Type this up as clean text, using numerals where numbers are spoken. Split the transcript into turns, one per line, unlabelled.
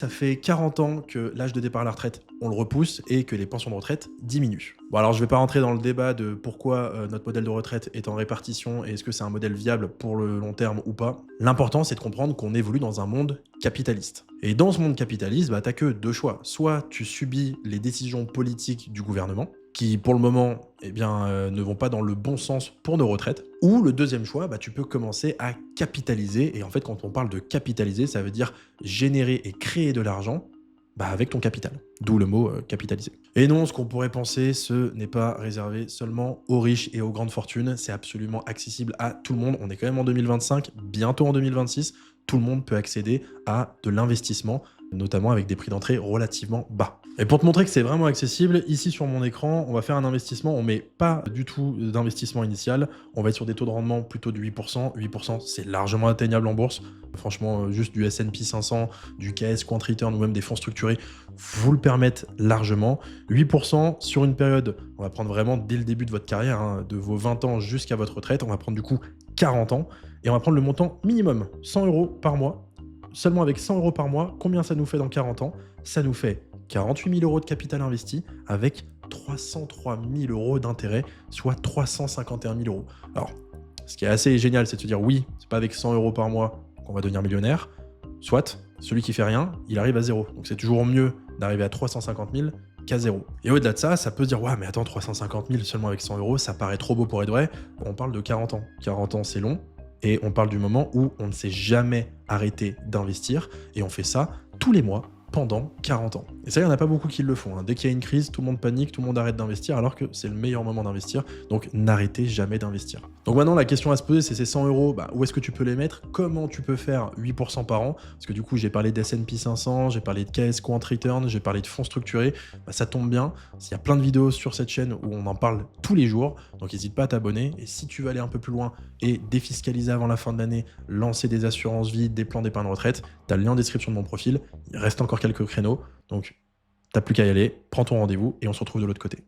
Ça fait 40 ans que l'âge de départ à la retraite, on le repousse et que les pensions de retraite diminuent. Bon alors je vais pas rentrer dans le débat de pourquoi notre modèle de retraite est en répartition et est-ce que c'est un modèle viable pour le long terme ou pas. L'important c'est de comprendre qu'on évolue dans un monde capitaliste. Et dans ce monde capitaliste, t'as que deux choix. Soit tu subis les décisions politiques du gouvernement, qui pour le moment ne vont pas dans le bon sens pour nos retraites. Ou le deuxième choix, tu peux commencer à capitaliser. Et en fait, quand on parle de capitaliser, ça veut dire générer et créer de l'argent avec ton capital. D'où le mot capitaliser. Et non, ce qu'on pourrait penser, ce n'est pas réservé seulement aux riches et aux grandes fortunes. C'est absolument accessible à tout le monde. On est quand même en 2025, bientôt en 2026. Tout le monde peut accéder à de l'investissement, notamment avec des prix d'entrée relativement bas. Et pour te montrer que c'est vraiment accessible, ici sur mon écran, on va faire un investissement. On met pas du tout d'investissement initial. On va être sur des taux de rendement plutôt de 8%. 8%, c'est largement atteignable en bourse. Franchement, juste du S&P 500, du KS Quant Return ou même des fonds structurés vous le permettent largement. 8% sur une période, on va prendre vraiment dès le début de votre carrière, de vos 20 ans jusqu'à votre retraite, on va prendre du coup 40 ans et on va prendre le montant minimum, 100 € par mois. Seulement avec 100 € par mois, combien ça nous fait dans 40 ans? Ça nous fait 48 000 € de capital investi avec 303 000 € d'intérêt, soit 351 000 €. Alors, ce qui est assez génial, c'est de se dire oui, c'est pas avec 100 € par mois qu'on va devenir millionnaire. Soit, celui qui fait rien, il arrive à zéro. Donc c'est toujours mieux d'arriver à 350 000 qu'à zéro. Et au-delà de ça, ça peut se dire ouais, mais attends, 350 000 seulement avec 100 €, ça paraît trop beau pour être vrai. On parle de 40 ans. 40 ans, c'est long. Et on parle du moment où on ne s'est jamais arrêté d'investir. Et on fait ça tous les mois pendant 40 ans. Et ça, il n'y en a pas beaucoup qui le font. Dès qu'il y a une crise, tout le monde panique, tout le monde arrête d'investir, alors que c'est le meilleur moment d'investir. Donc n'arrêtez jamais d'investir. Donc maintenant, la question à se poser, c'est ces 100 €, où est-ce que tu peux les mettre? Comment tu peux faire 8% par an? Parce que du coup, j'ai parlé d'S&P 500, j'ai parlé de KS Quant Return, j'ai parlé de fonds structurés. Ça tombe bien. Il y a plein de vidéos sur cette chaîne où on en parle tous les jours. Donc n'hésite pas à t'abonner. Et si tu veux aller un peu plus loin et défiscaliser avant la fin de l'année, lancer des assurances vie, des plans d'épargne retraite, tu as le lien en description de mon profil. Il reste encore quelques créneaux. Donc, t'as plus qu'à y aller, prends ton rendez-vous et on se retrouve de l'autre côté.